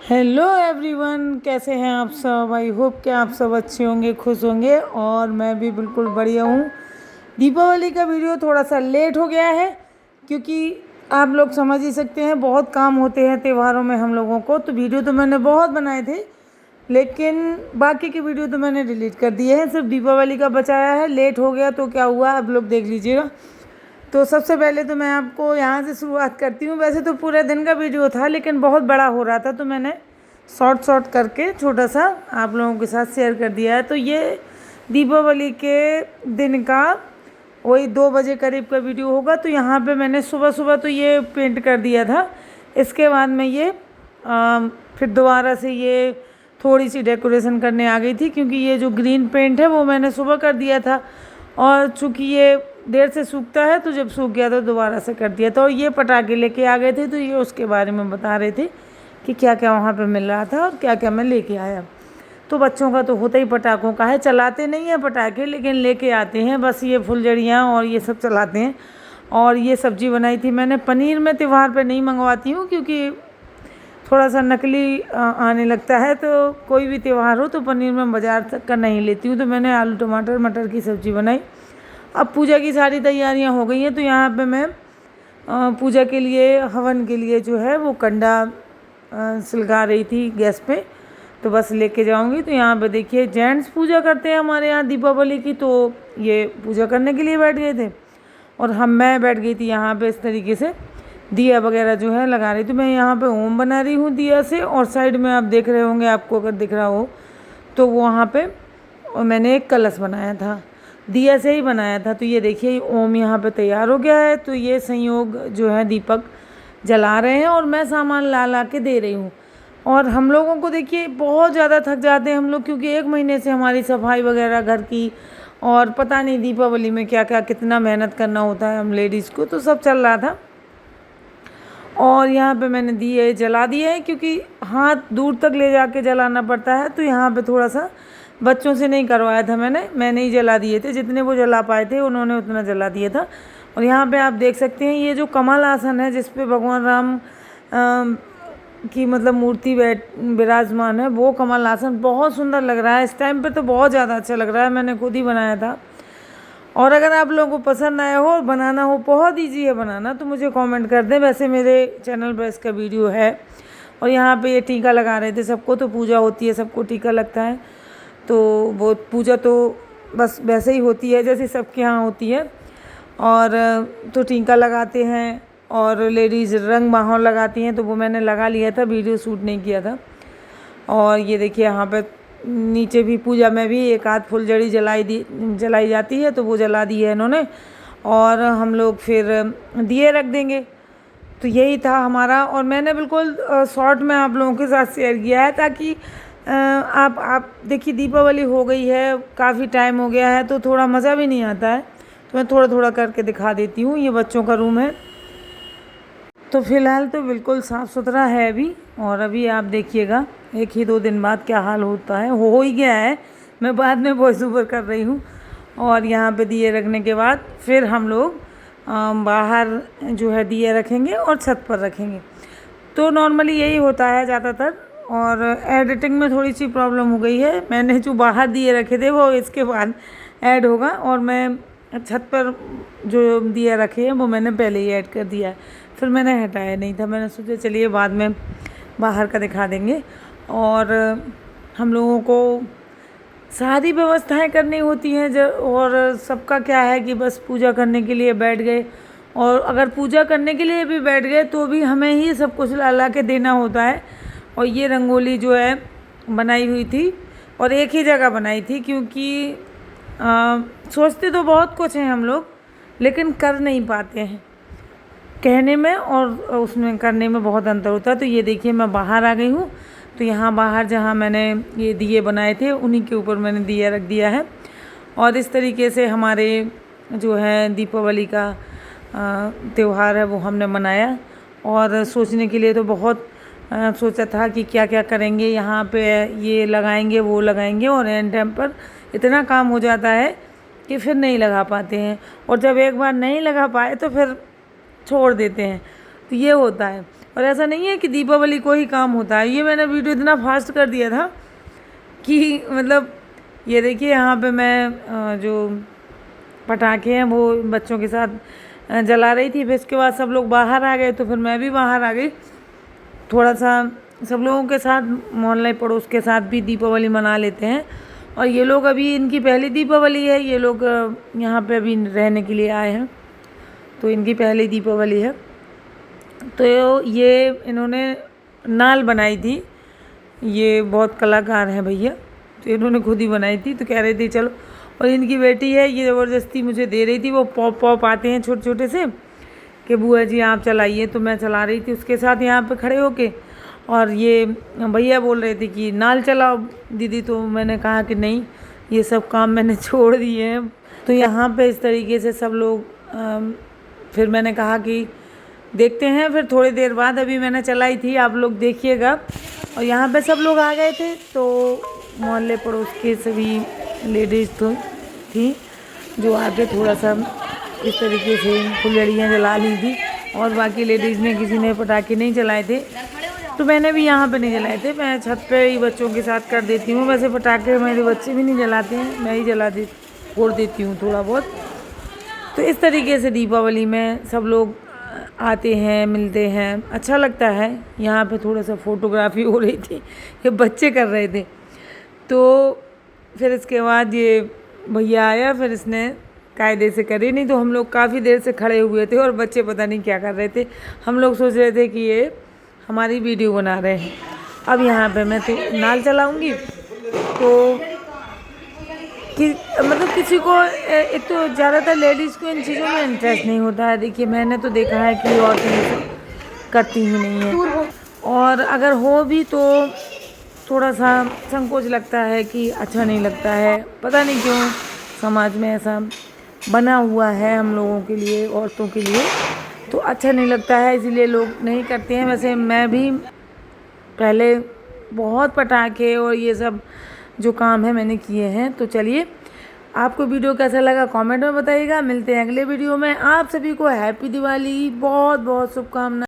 Hello everyone, कैसे हैं आप सब। आई होप कि आप सब अच्छे होंगे, खुश होंगे और मैं भी बिल्कुल बढ़िया हूँ। दीपावली का वीडियो थोड़ा सा लेट हो गया है क्योंकि आप लोग समझ ही सकते हैं बहुत काम होते हैं त्योहारों में हम लोगों को। तो वीडियो तो मैंने बहुत बनाए थे लेकिन बाकी के वीडियो तो मैंने डिलीट कर दिए हैं, सिर्फ दीपावली का बचाया है। लेट हो गया तो क्या हुआ आप लोग देख लीजिएगा। तो सबसे पहले तो मैं आपको यहाँ से शुरुआत करती हूँ। वैसे तो पूरे दिन का वीडियो था लेकिन बहुत बड़ा हो रहा था तो मैंने शॉर्ट करके छोटा सा आप लोगों के साथ शेयर कर दिया है। तो ये दीपावली के दिन का वही 2 बजे करीब का वीडियो होगा। तो यहाँ पे मैंने सुबह सुबह तो ये पेंट कर दिया था। इसके बाद में ये फिर दोबारा से ये थोड़ी सी डेकोरेशन करने आ गई थी क्योंकि ये जो ग्रीन पेंट है वो मैंने सुबह कर दिया था और चूँकि ये देर से सूखता है तो जब सूख गया तो दोबारा से कर दिया था। और ये पटाखे लेके आ गए थे तो ये उसके बारे में बता रहे थे कि क्या क्या वहाँ पे मिल रहा था और क्या क्या मैं लेके आया। तो बच्चों का तो होता ही पटाखों का है, चलाते नहीं हैं पटाखे लेकिन लेके आते हैं, बस ये फुलझड़ियाँ और ये सब चलाते हैं। और ये सब्ज़ी बनाई थी मैंने। पनीर में त्यौहार पे नहीं मंगवाती हूँ क्योंकि थोड़ा सा नकली आने लगता है, तो कोई भी त्यौहार हो तो पनीर मैं बाज़ार तक का नहीं लेती हूँ। तो मैंने आलू टमाटर मटर की सब्ज़ी बनाई। अब पूजा की सारी तैयारियां हो गई हैं तो यहाँ पे मैं पूजा के लिए हवन के लिए जो है वो कंडा सुलगा रही थी गैस पे, तो बस लेके जाऊंगी। तो यहाँ पे देखिए जेंट्स पूजा करते हैं हमारे यहाँ दीपावली की, तो ये पूजा करने के लिए बैठ गए थे और मैं बैठ गई थी यहाँ पे इस तरीके से दिया वगैरह जो है लगा रही थी। मैं यहाँ पे ओम बना रही हूँ दिया से और साइड में आप देख रहे होंगे, आपको अगर दिख रहा हो तो वहाँ पे मैंने एक कलश बनाया था, दिया से ही बनाया था। तो ये देखिए ओम यहाँ पे तैयार हो गया है। तो ये संयोग जो है दीपक जला रहे हैं और मैं सामान ला के दे रही हूँ। और हम लोगों को देखिए बहुत ज़्यादा थक जाते हैं हम लोग क्योंकि 1 महीने से हमारी सफाई वगैरह घर की और पता नहीं दीपावली में क्या क्या कितना मेहनत करना होता है हम लेडीज़ को, तो सब चल रहा था। और यहाँ पे मैंने दिए जला दिए हैं क्योंकि हाथ दूर तक ले जाके जलाना पड़ता है। तो यहाँ पे थोड़ा सा बच्चों से नहीं करवाया था मैंने ही जला दिए थे, जितने वो जला पाए थे उन्होंने उतना जला दिया था। और यहाँ पे आप देख सकते हैं ये जो कमल आसन है जिस पे भगवान राम की मतलब मूर्ति विराजमान है, वो कमल आसन बहुत सुंदर लग रहा है इस टाइम पे, तो बहुत ज़्यादा अच्छा लग रहा है। मैंने खुद ही बनाया था। और अगर आप लोगों को पसंद आया हो और बनाना हो, बहुत ईजी है बनाना, तो मुझे कमेंट कर दें। वैसे मेरे चैनल पर इसका वीडियो है। और यहाँ पे ये टीका लगा रहे थे सबको, तो पूजा होती है सबको टीका लगता है, तो वो पूजा तो बस वैसे ही होती है जैसे सबके यहाँ होती है। और तो टीका लगाते हैं और लेडीज़ रंग माहौल लगाती हैं, तो वो मैंने लगा लिया था, वीडियो शूट नहीं किया था। और ये देखिए यहाँ पे नीचे भी पूजा में भी एक आध फुलझड़ी जलाई जाती है, तो वो जला दी है इन्होंने। और हम लोग फिर दिए रख देंगे। तो यही था हमारा। और मैंने बिल्कुल शॉर्ट में आप लोगों के साथ शेयर किया है ताकि आप देखिए दीपावली हो गई है, काफ़ी टाइम हो गया है तो थोड़ा मज़ा भी नहीं आता है, तो मैं थोड़ा थोड़ा करके दिखा देती हूँ। ये बच्चों का रूम है, तो फ़िलहाल तो बिल्कुल साफ़ सुथरा है अभी। और अभी आप देखिएगा 1 ही 2 दिन बाद क्या हाल होता है। हो ही गया है, मैं बाद में वॉइस ओवर कर रही हूँ। और यहाँ पे दिए रखने के बाद फिर हम लोग बाहर जो है दिए रखेंगे और छत पर रखेंगे। तो नॉर्मली यही होता है ज़्यादातर। और एडिटिंग में थोड़ी सी प्रॉब्लम हो गई है, मैंने जो बाहर दिए रखे थे वो इसके बाद ऐड होगा, और मैं छत पर जो दिया रखे हैं वो मैंने पहले ही ऐड कर दिया है, फिर मैंने हटाया नहीं था। मैंने सोचा चलिए बाद में बाहर का दिखा देंगे। और हम लोगों को सारी व्यवस्थाएं करनी होती हैं और सबका क्या है कि बस पूजा करने के लिए बैठ गए, और अगर पूजा करने के लिए भी बैठ गए तो भी हमें ही सब कुछ ला के देना होता है। और ये रंगोली जो है बनाई हुई थी और एक ही जगह बनाई थी क्योंकि सोचते तो बहुत कुछ हैं हम लोग लेकिन कर नहीं पाते हैं, कहने में और उसमें करने में बहुत अंतर होता है। तो ये देखिए मैं बाहर आ गई हूँ, तो यहाँ बाहर जहाँ मैंने ये दिए बनाए थे उन्हीं के ऊपर मैंने दिया रख दिया है। और इस तरीके से हमारे जो है दीपावली का त्यौहार है वो हमने मनाया। और सोचने के लिए तो बहुत सोचा था कि क्या क्या करेंगे, यहाँ पे ये लगाएंगे वो लगाएंगे, और एंड टाइम पर इतना काम हो जाता है कि फिर नहीं लगा पाते हैं। और जब एक बार नहीं लगा पाए तो फिर छोड़ देते हैं, तो ये होता है। और ऐसा नहीं है कि दीपावली को ही काम होता है। ये मैंने वीडियो इतना फास्ट कर दिया था कि मतलब ये देखिए यहाँ पे मैं जो पटाखे हैं वो बच्चों के साथ जला रही थी। फिर इसके बाद सब लोग बाहर आ गए तो फिर मैं भी बाहर आ गई। थोड़ा सा सब लोगों के साथ, मोहल्ले पड़ोस के साथ भी दीपावली मना लेते हैं। और ये लोग अभी इनकी पहली दीपावली है, ये लोग यहाँ पे अभी रहने के लिए आए हैं तो इनकी पहली दीपावली है। तो ये इन्होंने नाल बनाई थी, ये बहुत कलाकार हैं भैया, तो इन्होंने खुद ही बनाई थी। तो कह रही थी चलो, और इनकी बेटी है ये ज़बरदस्ती मुझे दे रही थी। वो पॉप पॉप आते हैं छोटे छोटे से कि बुआ जी आप चलाइए, तो मैं चला रही थी उसके साथ यहाँ पे खड़े होके। और ये भैया बोल रहे थे कि नाल चलाओ दीदी, तो मैंने कहा कि नहीं, ये सब काम मैंने छोड़ दिए हैं। तो यहाँ पे इस तरीके से सब लोग फिर मैंने कहा कि देखते हैं, फिर थोड़ी देर बाद अभी मैंने चलाई थी, आप लोग देखिएगा। और यहाँ पे सब लोग आ गए थे तो मोहल्ले पड़ोस के सभी लेडीज़ तो थी जो आके थोड़ा सा इस तरीके से फुलझड़ियाँ जला ली थी। और बाकी लेडीज़ ने, किसी ने पटाखे नहीं जलाए थे, तो मैंने भी यहाँ पे नहीं जलाए थे। मैं छत पे ही बच्चों के साथ कर देती हूँ। वैसे पटाखे मेरे बच्चे भी नहीं जलाते हैं, मैं ही फोड़ देती हूँ थोड़ा बहुत। तो इस तरीके से दीपावली में सब लोग आते हैं, मिलते हैं, अच्छा लगता है। यहाँ पे थोड़ा सा फ़ोटोग्राफी हो रही थी, ये बच्चे कर रहे थे। तो फिर इसके बाद ये भैया आया, फिर इसने कायदे से करी, नहीं तो हम लोग काफ़ी देर से खड़े हुए थे और बच्चे पता नहीं क्या कर रहे थे। हम लोग सोच रहे थे कि ये हमारी वीडियो बना रहे हैं। अब यहाँ पे मैं तो नाल चलाऊँगी तो कि मतलब किसी को, एक तो ज़्यादातर लेडीज़ को इन चीज़ों में इंटरेस्ट नहीं होता है। देखिए मैंने तो देखा है कि औरतें ये सब करती ही नहीं है, और अगर हो भी तो थोड़ा सा संकोच लगता है कि अच्छा नहीं लगता है। पता नहीं क्यों समाज में ऐसा बना हुआ है हम लोगों के लिए, औरतों के लिए, तो अच्छा नहीं लगता है, इसीलिए लोग नहीं करते हैं। वैसे मैं भी पहले बहुत पटाखे और ये सब जो काम है मैंने किए हैं। तो चलिए, आपको वीडियो कैसा लगा कमेंट में बताइएगा। मिलते हैं अगले वीडियो में। आप सभी को हैप्पी दिवाली, बहुत बहुत शुभकामनाएं।